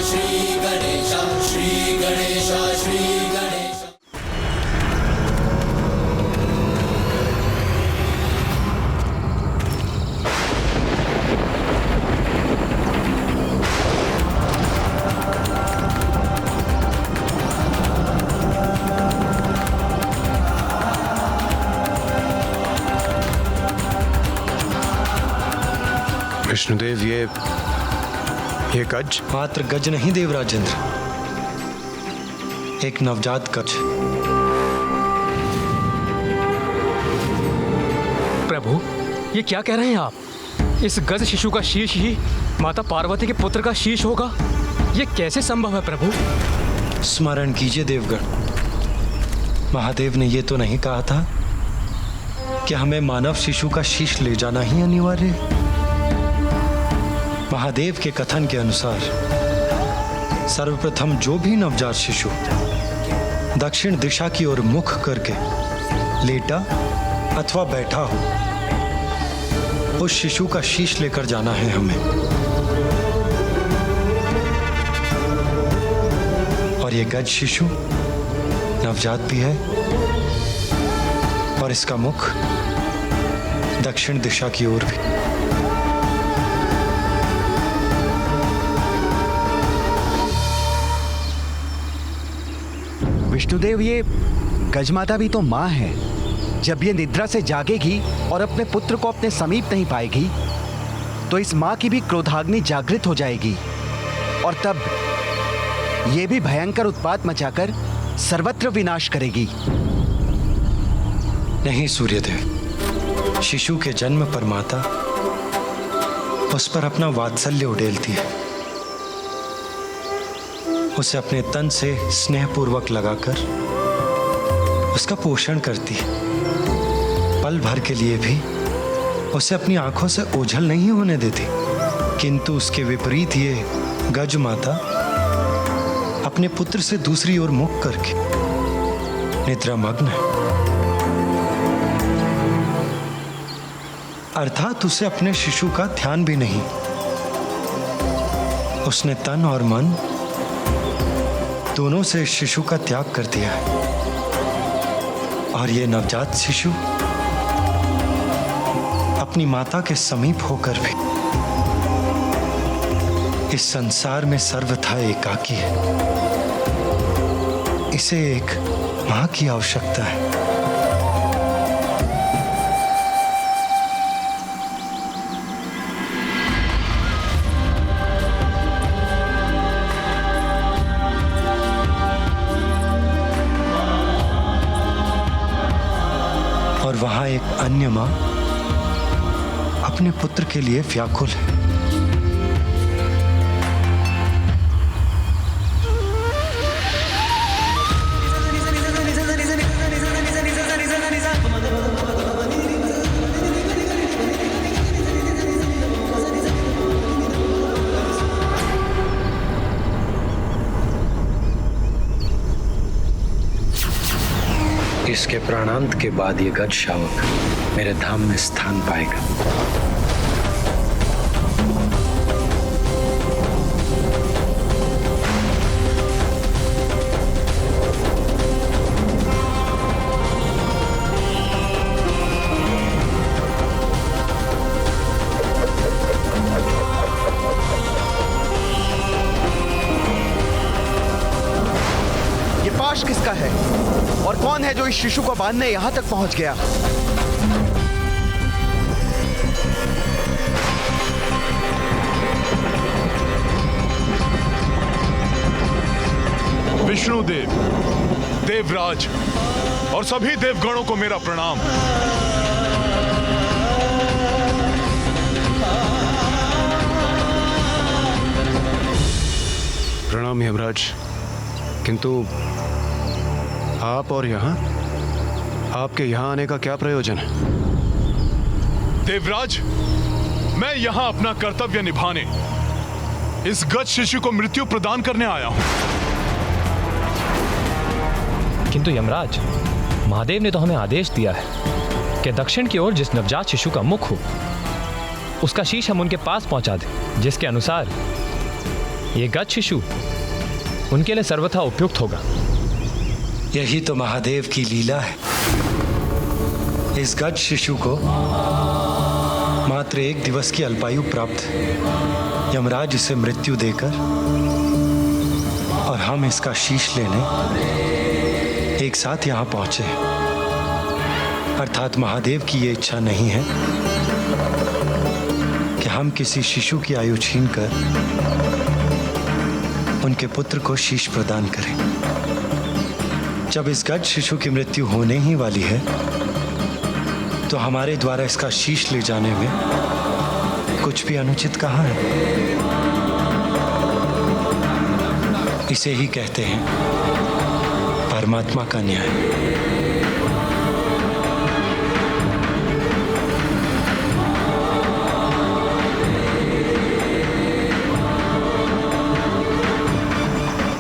श्री गणेश, श्री गणेश, श्री गणेश। विष्णुदेव, ये गज? मात्र गज नहीं देवराजेंद्र, एक नवजात गज। प्रभु, ये क्या कह रहे हैं आप? इस गज शिशु का शीश ही माता पार्वती के पुत्र का शीश होगा? ये कैसे संभव है प्रभु? स्मरण कीजिए देवगण, महादेव ने ये तो नहीं कहा था कि हमें मानव शिशु का शीश ले जाना ही अनिवार्य है। महादेव के कथन के अनुसार सर्वप्रथम जो भी नवजात शिशु दक्षिण दिशा की ओर मुख करके लेटा अथवा बैठा हो, उस शिशु का शीश लेकर जाना है हमें। और ये गज शिशु नवजात भी है और इसका मुख दक्षिण दिशा की ओर भी। विष्णुदेव, ये गजमाता भी तो माँ है। जब ये निद्रा से जागेगी और अपने पुत्र को अपने समीप नहीं पाएगी तो इस माँ की भी क्रोधाग्नि जागृत हो जाएगी और तब ये भी भयंकर उत्पात मचाकर सर्वत्र विनाश करेगी। नहीं सूर्यदेव, शिशु के जन्म पर माता उस पर अपना वात्सल्य उड़ेलती है, उसे अपने तन से स्नेहपूर्वक लगाकर उसका पोषण करती है। पल भर के लिए भी उसे अपनी आंखों से ओझल नहीं होने देती। किंतु उसके विपरीत ये गज माता अपने पुत्र से दूसरी ओर मुख करके निद्रामग्न है, अर्थात उसे अपने शिशु का ध्यान भी नहीं। उसने तन और मन दोनों से शिशु का त्याग कर दिया है और ये नवजात शिशु अपनी माता के समीप होकर भी इस संसार में सर्वथा एकाकी है। इसे एक मां की आवश्यकता है। और वहां एक अन्य मां अपने पुत्र के लिए व्याकुल है। इसके प्राणांत के बाद ये गज शावक मेरे धाम में स्थान पाएगा। ये पाश किसका है और कौन है जो इस शिशु को बांधने यहां तक पहुंच गया? विष्णुदेव, देवराज और सभी देवगणों को मेरा प्रणाम। प्रणाम यमराज। किंतु आप और यहां, आपके यहां आने का क्या प्रयोजन है? देवराज, मैं यहां अपना कर्तव्य निभाने, इस गज शिशु को मृत्यु प्रदान करने आया हूं। किंतु यमराज, महादेव ने तो हमें आदेश दिया है कि दक्षिण की ओर जिस नवजात शिशु का मुख हो उसका शीश हम उनके पास पहुंचा दें, जिसके अनुसार ये गज शिशु उनके लिए सर्वथा उपयुक्त होगा। यही तो महादेव की लीला है। इस गज शिशु को मात्र 1 दिवस की अल्पायु प्राप्त है। यमराज इसे मृत्यु देकर और हम इसका शीश लेने एक साथ यहां पहुंचे। अर्थात महादेव की ये इच्छा नहीं है कि हम किसी शिशु की आयु छीन कर उनके पुत्र को शीश प्रदान करें। जब इस गज शिशु की मृत्यु होने ही वाली है तो हमारे द्वारा इसका शीश ले जाने में कुछ भी अनुचित कहाँ है। इसे ही कहते हैं परमात्मा का न्याय।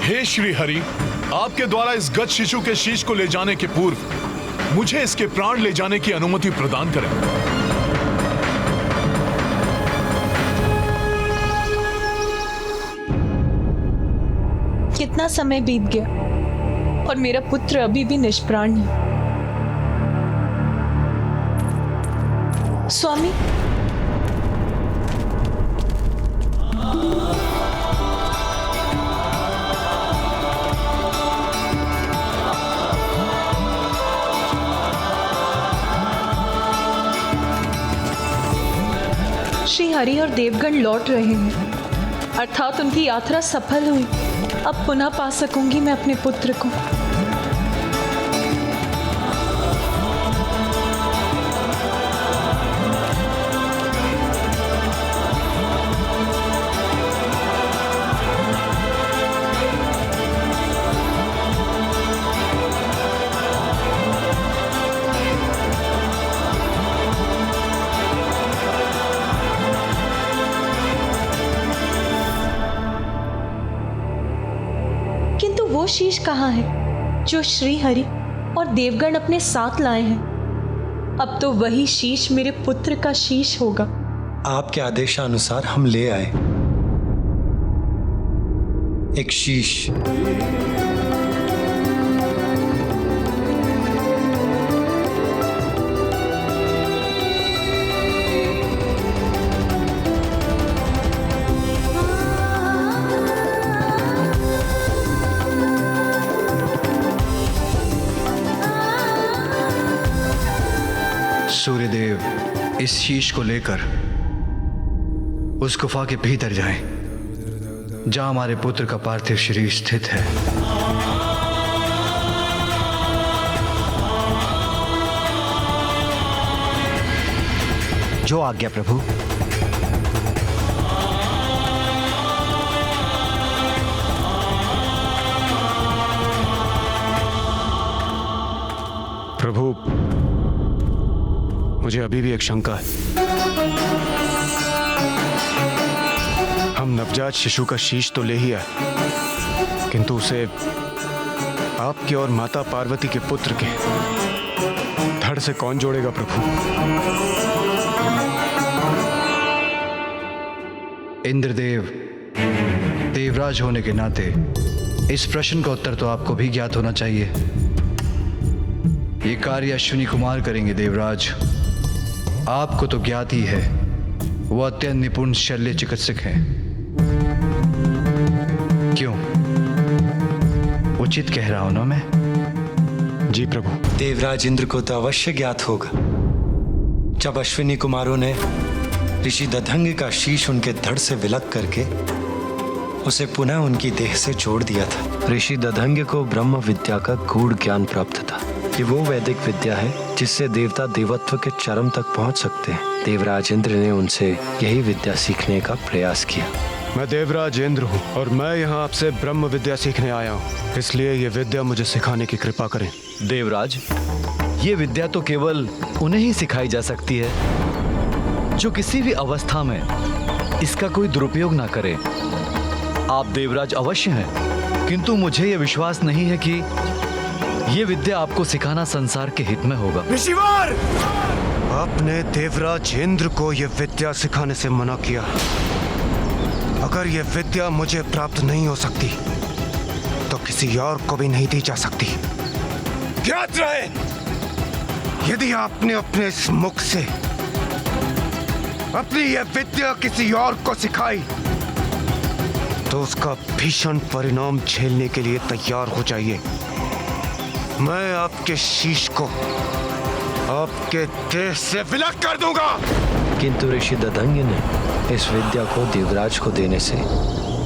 हे श्री हरि, आपके द्वारा इस गज शिशु के शीश को ले जाने के पूर्व मुझे इसके प्राण ले जाने की अनुमति प्रदान करें। कितना समय बीत गया और मेरा पुत्र अभी भी निष्प्राण है। स्वामी, श्री हरि और देवगण लौट रहे हैं, अर्थात उनकी यात्रा सफल हुई। अब पुनः पा सकूंगी मैं अपने पुत्र को। वो शीश कहाँ है जो श्री हरि और देवगण अपने साथ लाए हैं? अब तो वही शीश मेरे पुत्र का शीश होगा। आपके आदेशानुसार हम ले आए एक शीश। सूर्यदेव इस शीश को लेकर उस गुफा के भीतर जाएं, जहां हमारे पुत्र का पार्थिव शरीर स्थित है। जो आज्ञा प्रभु। प्रभु, मुझे अभी भी एक शंका है। हम नवजात शिशु का शीश तो ले ही आए, किंतु उसे आपके और माता पार्वती के पुत्र के धड़ से कौन जोड़ेगा प्रभु? इंद्रदेव देवराज होने के नाते इस प्रश्न का उत्तर तो आपको भी ज्ञात होना चाहिए। ये कार्य अश्विनी कुमार करेंगे देवराज। आपको तो ज्ञात ही है, वो अत्यंत निपुण शल्य चिकित्सक हैं। क्यों, उचित कह रहा हूं ना मैं? जी प्रभु। देवराज इंद्र को तो अवश्य ज्ञात होगा, जब अश्विनी कुमारों ने ऋषि दधंग का शीश उनके धड़ से विलग करके उसे पुनः उनकी देह से जोड़ दिया था। ऋषि दधंग को ब्रह्म विद्या का गूढ़ ज्ञान प्राप्त था। ये वो वैदिक विद्या है जिससे देवता देवत्व के चरम तक पहुंच सकते हैं। देवराज इंद्र ने उनसे यही विद्या सीखने का प्रयास किया। मैं देवराज इंद्र हूँ और मैं यहाँ आपसे ब्रह्म विद्या सीखने आया हूँ, इसलिए ये विद्या मुझे सिखाने की कृपा करें। देवराज, ये विद्या तो केवल उन्हें ही सिखाई जा सकती है जो किसी भी अवस्था में इसका कोई दुरुपयोग ना करे। आप देवराज अवश्य हैं, किंतु मुझे यह विश्वास नहीं है कि ये विद्या आपको सिखाना संसार के हित में होगा। ऋषिवर, आपने देवराज इंद्र को यह विद्या सिखाने से मना किया। अगर ये विद्या मुझे प्राप्त नहीं हो सकती तो किसी और को भी नहीं दी जा सकती। ज्ञात रहे, यदि आपने अपने इस मुख से अपनी यह विद्या किसी और को सिखाई तो उसका भीषण परिणाम झेलने के लिए तैयार हो जाइए। मैं आपके शीश को आपके देह से विलग कर दूंगा। किंतु ऋषि दधंग ने इस विद्या को देवराज को देने से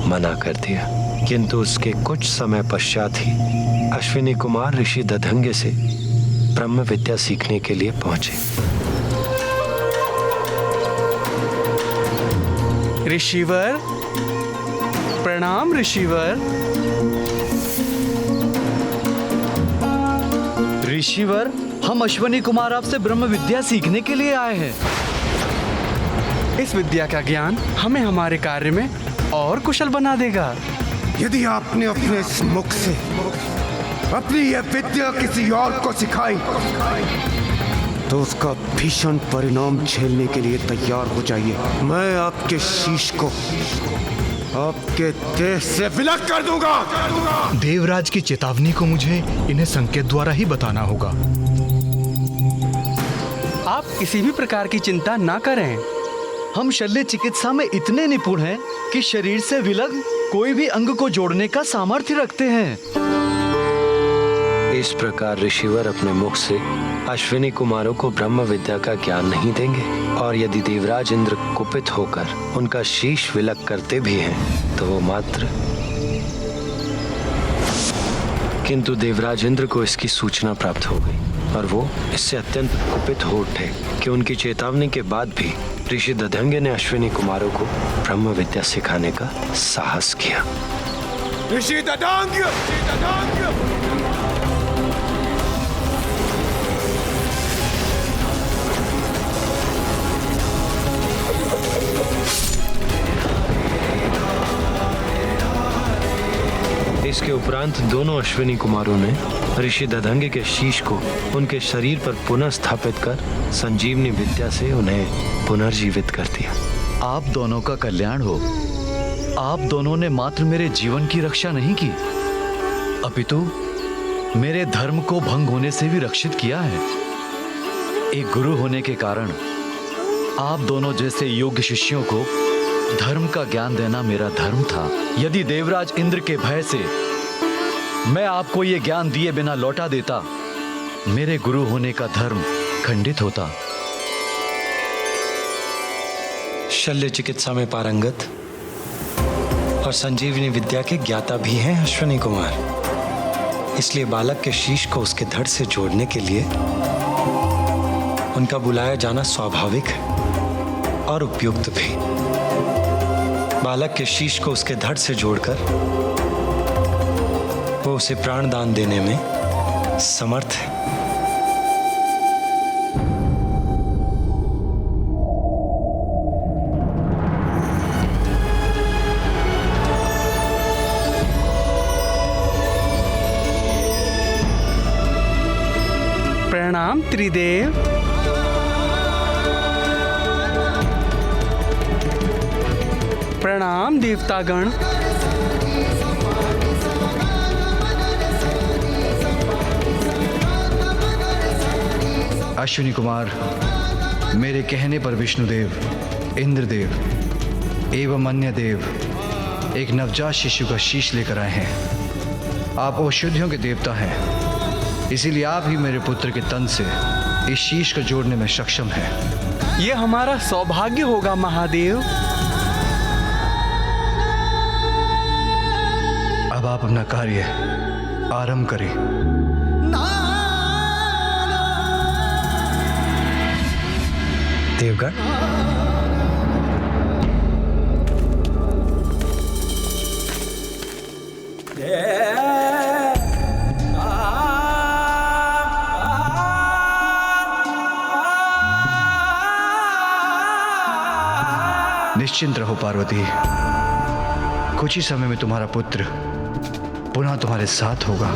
मना कर दिया। किंतु उसके कुछ समय पश्चात ही अश्विनी कुमार ऋषि दधंग से ब्रह्म विद्या सीखने के लिए पहुंचे। ऋषिवर, प्रणाम ऋषिवर। ऋषिवर, हम अश्विनी कुमार आपसे ब्रह्म विद्या सीखने के लिए आए हैं। इस विद्या का ज्ञान हमें हमारे कार्य में और कुशल बना देगा। यदि आपने अपने इस मुख से अपनी यह विद्या किसी और को सिखाई तो उसका भीषण परिणाम झेलने के लिए तैयार हो जाइए। मैं आपके शीश को आपके देह से विलग कर दूंगा। देवराज की चेतावनी को मुझे इन्हें संकेत द्वारा ही बताना होगा। आप किसी भी प्रकार की चिंता ना करें। हम शल्य चिकित्सा में इतने निपुण हैं कि शरीर से विलग कोई भी अंग को जोड़ने का सामर्थ्य रखते हैं। इस प्रकार ऋषिवर अपने मुख से अश्विनी कुमारों को ब्रह्म विद्या का ज्ञान नहीं देंगे, और यदि देवराज इंद्र कुपित होकर उनका शीश विलग करते भी हैं तो वो मात्र। किंतु देवराज इंद्र को इसकी सूचना प्राप्त हो गई और वो इससे अत्यंत कुपित हो उठे कि उनकी चेतावनी के बाद भी ऋषि दधंग ने अश्विनी कुमारों को ब्रह्म विद्या सिखाने का साहस किया। ऋषि दधंग! इसके उपरांत दोनों अश्विनी कुमारों ने ऋषि दधंग के शीश को उनके शरीर पर पुनः स्थापित कर संजीवनी विद्या से उन्हें पुनर्जीवित कर दिया। आप दोनों का कल्याण हो। आप दोनों ने मात्र मेरे जीवन की रक्षा नहीं की, अपितु मेरे धर्म को भंग होने से भी रक्षित किया है। एक गुरु होने के कारण आप दोनों जैसे योग्य शिष्यों को धर्म का ज्ञान देना मेरा धर्म था। यदि देवराज इंद्र के भय से मैं आपको ये ज्ञान दिए बिना लौटा देता, मेरे गुरु होने का धर्म खंडित होता। शल्य चिकित्सा में पारंगत और संजीवनी विद्या के ज्ञाता भी हैं अश्विनी कुमार, इसलिए बालक के शीश को उसके धड़ से जोड़ने के लिए उनका बुलाया जाना स्वाभाविक है और उपयुक्त भी। बालक के शीश को उसके धड़ से जोड़कर वो उसे प्राण दान देने में समर्थ है। प्रणाम त्रिदेव। प्रणाम देवतागण। अश्विनी कुमार, मेरे कहने पर विष्णुदेव, इंद्रदेव एवं अन्य देव एक नवजात शिशु का शीश लेकर आए हैं। आप औषधियों के देवता हैं, इसीलिए आप ही मेरे पुत्र के तन से इस शीश को जोड़ने में सक्षम हैं। ये हमारा सौभाग्य होगा महादेव। अब आप अपना कार्य आरंभ करें। देवगण, निश्चिंत रहो पार्वती, कुछ ही समय में तुम्हारा पुत्र पुनः तुम्हारे साथ होगा।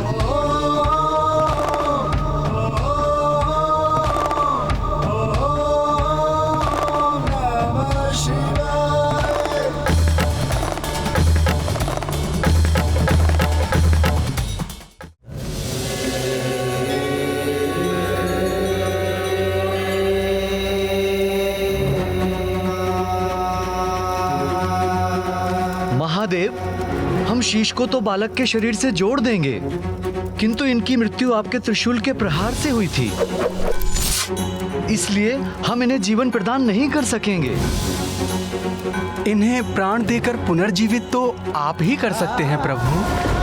महादेव, हम शीश को तो बालक के शरीर से जोड़ देंगे, किंतु इनकी मृत्यु आपके त्रिशूल के प्रहार से हुई थी, इसलिए हम इन्हें जीवन प्रदान नहीं कर सकेंगे। इन्हें प्राण देकर पुनर्जीवित तो आप ही कर सकते हैं प्रभु।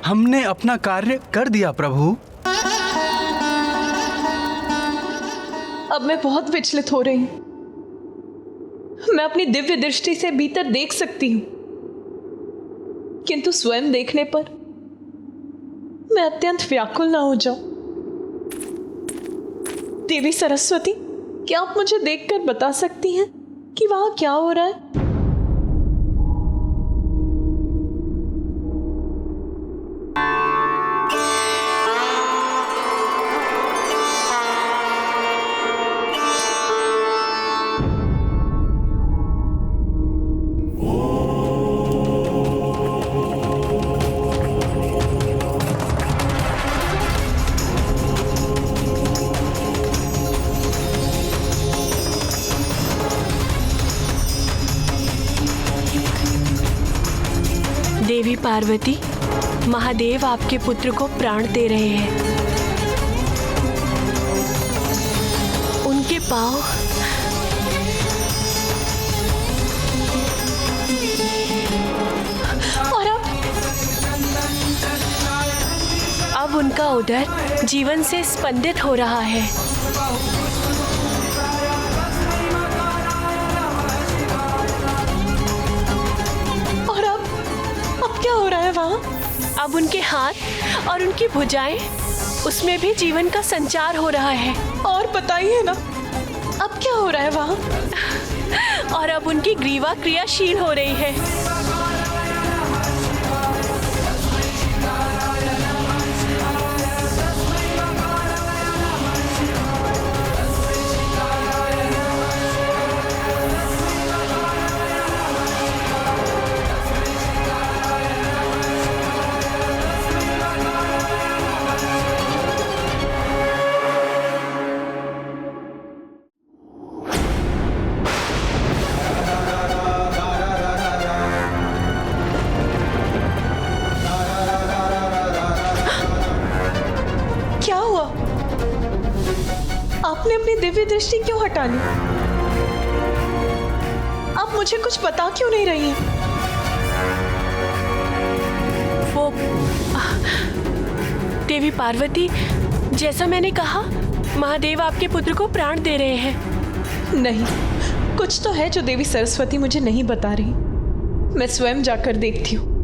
हमने अपना कार्य कर दिया प्रभु। अब मैं बहुत विचलित हो रही हूं। मैं अपनी दिव्य दृष्टि से भीतर देख सकती हूं, किंतु स्वयं देखने पर मैं अत्यंत व्याकुल ना हो जाऊं। देवी सरस्वती, क्या आप मुझे देखकर बता सकती हैं कि वहां क्या हो रहा है? देवी पार्वती, महादेव आपके पुत्र को प्राण दे रहे हैं। उनके पांव और अब उनका उदर जीवन से स्पंदित हो रहा है। अब उनके हाथ और उनकी भुजाएं, उसमें भी जीवन का संचार हो रहा है। और बताइए ना, अब क्या हो रहा है वहाँ? और अब उनकी ग्रीवा क्रियाशील हो रही है। आपने अपनी दिव्य दृष्टि क्यों हटा ली? आप मुझे कुछ बता क्यों नहीं रही हैं? वो देवी पार्वती, जैसा मैंने कहा, महादेव आपके पुत्र को प्राण दे रहे हैं। नहीं, कुछ तो है जो देवी सरस्वती मुझे नहीं बता रही। मैं स्वयं जाकर देखती हूँ।